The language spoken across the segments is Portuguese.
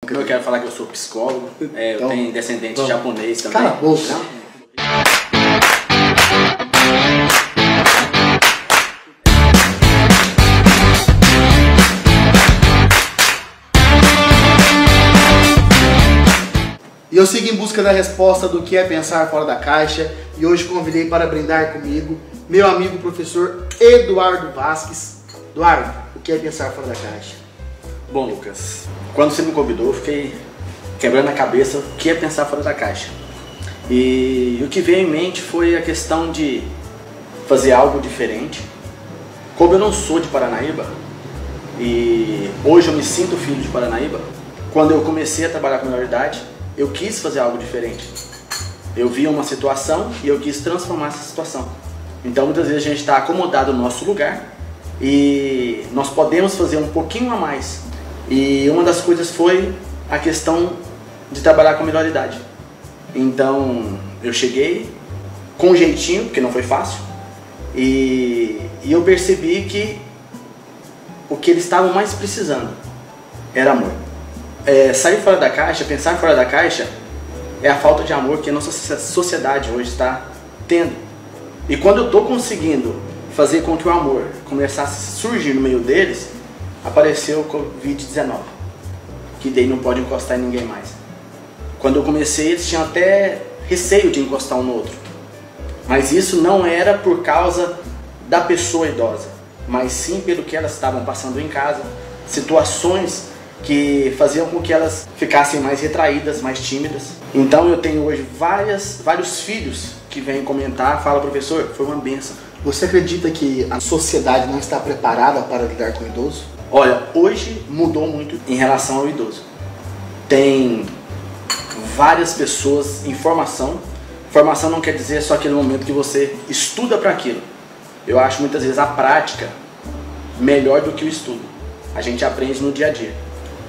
Eu quero falar que eu sou psicólogo, eu tenho descendente japonês também. Cala a boca. E eu sigo em busca da resposta do que é pensar fora da caixa, e hoje convidei para brindar comigo meu amigo professor Eduardo Vasques. Eduardo, o que é pensar fora da caixa? Bom, Lucas, quando você me convidou, eu fiquei quebrando a cabeça o que é pensar fora da caixa. E o que veio em mente foi a questão de fazer algo diferente. Como eu não sou de Paranaíba, e hoje eu me sinto filho de Paranaíba, quando eu comecei a trabalhar com minoridade, eu quis fazer algo diferente. Eu vi uma situação e eu quis transformar essa situação. Então muitas vezes a gente está acomodado no nosso lugar e nós podemos fazer um pouquinho a mais. E uma das coisas foi a questão de trabalhar com minoridade. Então eu cheguei com um jeitinho, porque não foi fácil, e eu percebi que o que eles estavam mais precisando era amor. Sair fora da caixa, pensar fora da caixa, é a falta de amor que a nossa sociedade hoje está tendo. E quando eu estou conseguindo fazer com que o amor começasse a surgir no meio deles, apareceu o Covid-19, que daí não pode encostar em ninguém mais. Quando eu comecei, eles tinham até receio de encostar um no outro. Mas isso não era por causa da pessoa idosa, mas sim pelo que elas estavam passando em casa, situações que faziam com que elas ficassem mais retraídas, mais tímidas. Então eu tenho hoje vários filhos que vêm comentar, falam: professor, foi uma benção. Você acredita que a sociedade não está preparada para lidar com o idoso? Olha, hoje mudou muito em relação ao idoso. Tem várias pessoas em formação. Formação não quer dizer só aquele momento que você estuda para aquilo. Eu acho muitas vezes a prática melhor do que o estudo. A gente aprende no dia a dia.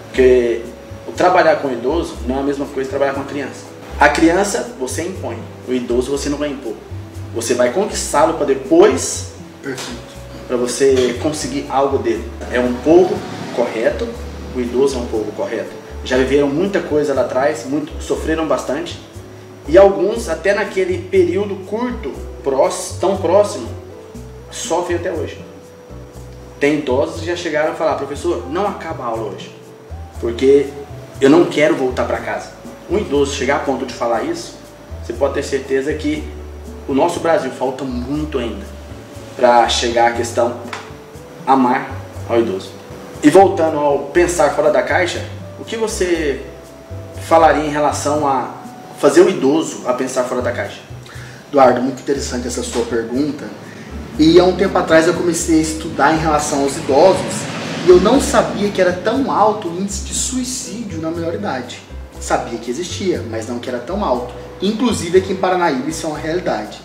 Porque o trabalhar com o idoso não é a mesma coisa que trabalhar com a criança. A criança você impõe, o idoso você não vai impor. Você vai conquistá-lo para depois, para você conseguir algo dele. É um povo correto, o idoso é um povo correto. Já viveram muita coisa lá atrás, sofreram bastante. E alguns, até naquele período curto, tão próximo, sofrem até hoje. Tem idosos que já chegaram a falar: professor, não acaba a aula hoje, porque eu não quero voltar para casa. Um idoso chegar a ponto de falar isso, você pode ter certeza que o nosso Brasil falta muito ainda para chegar à questão amar ao idoso. E voltando ao pensar fora da caixa, o que você falaria em relação a fazer o idoso a pensar fora da caixa? Eduardo, muito interessante essa sua pergunta. E há um tempo atrás eu comecei a estudar em relação aos idosos e eu não sabia que era tão alto o índice de suicídio na minoridade. Sabia que existia, mas não que era tão alto. Inclusive aqui em Paranaíba isso é uma realidade.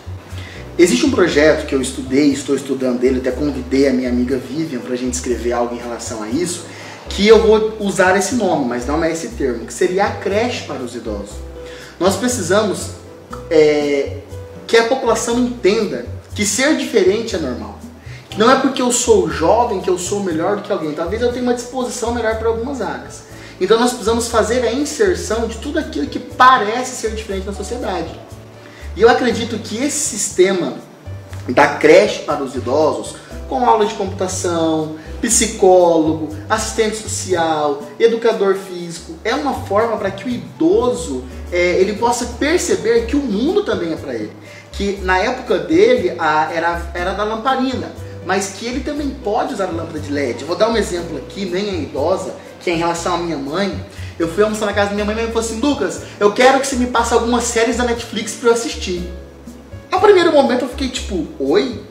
Existe um projeto que eu estudei, estou estudando ele, até convidei a minha amiga Vivian para a gente escrever algo em relação a isso, que eu vou usar esse nome, mas não é esse termo, que seria a creche para os idosos. Nós precisamos que a população entenda que ser diferente é normal. Não é porque eu sou jovem que eu sou melhor do que alguém. Talvez eu tenha uma disposição melhor para algumas áreas. Então nós precisamos fazer a inserção de tudo aquilo que parece ser diferente na sociedade. E eu acredito que esse sistema da creche para os idosos, com aula de computação, psicólogo, assistente social, educador físico, é uma forma para que o idoso ele possa perceber que o mundo também é para ele. Que na época dele era da lamparina, mas que ele também pode usar a lâmpada de LED. Eu vou dar um exemplo aqui, nem é idosa, que é em relação à minha mãe. Eu fui almoçar na casa da minha mãe e minha mãe falou assim: Lucas, eu quero que você me passe algumas séries da Netflix para eu assistir. No primeiro momento eu fiquei tipo, oi?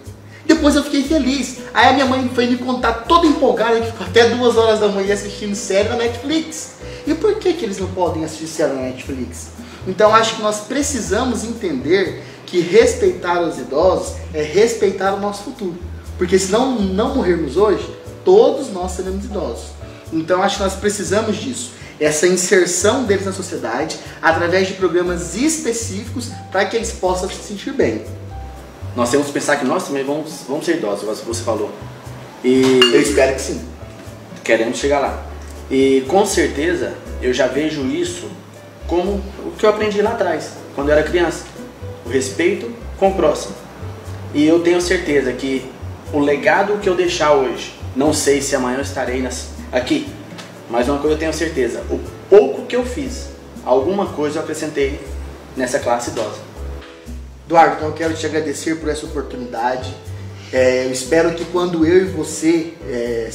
Depois eu fiquei feliz. Aí a minha mãe foi me contar toda empolgada que ficou até 2 horas da manhã assistindo série na Netflix. E por que eles não podem assistir série na Netflix? Então acho que nós precisamos entender que respeitar os idosos é respeitar o nosso futuro. Porque se não morrermos hoje, todos nós seremos idosos. Então acho que nós precisamos disso. Essa inserção deles na sociedade através de programas específicos para que eles possam se sentir bem. Nós temos que pensar que nós também vamos ser idosos, como você falou. E eu espero que sim. Queremos chegar lá. E com certeza eu já vejo isso como o que eu aprendi lá atrás, quando eu era criança. O respeito com o próximo. E eu tenho certeza que o legado que eu deixar hoje, não sei se amanhã eu estarei aqui, mas uma coisa eu tenho certeza, o pouco que eu fiz, alguma coisa eu acrescentei nessa classe idosa. Eduardo, então eu quero te agradecer por essa oportunidade. Eu espero que quando eu e você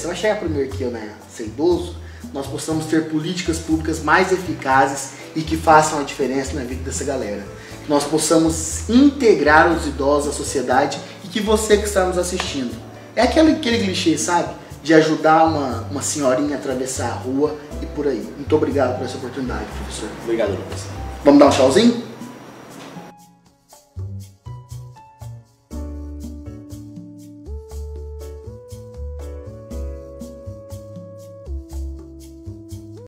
vai chegar primeiro que eu, né, ser idoso, nós possamos ter políticas públicas mais eficazes e que façam a diferença na vida dessa galera. Que nós possamos integrar os idosos à sociedade e que você que está nos assistindo. É aquele clichê, sabe? De ajudar uma senhorinha a atravessar a rua e por aí. Muito obrigado por essa oportunidade, professor. Obrigado, Lucas. Vamos dar um tchauzinho?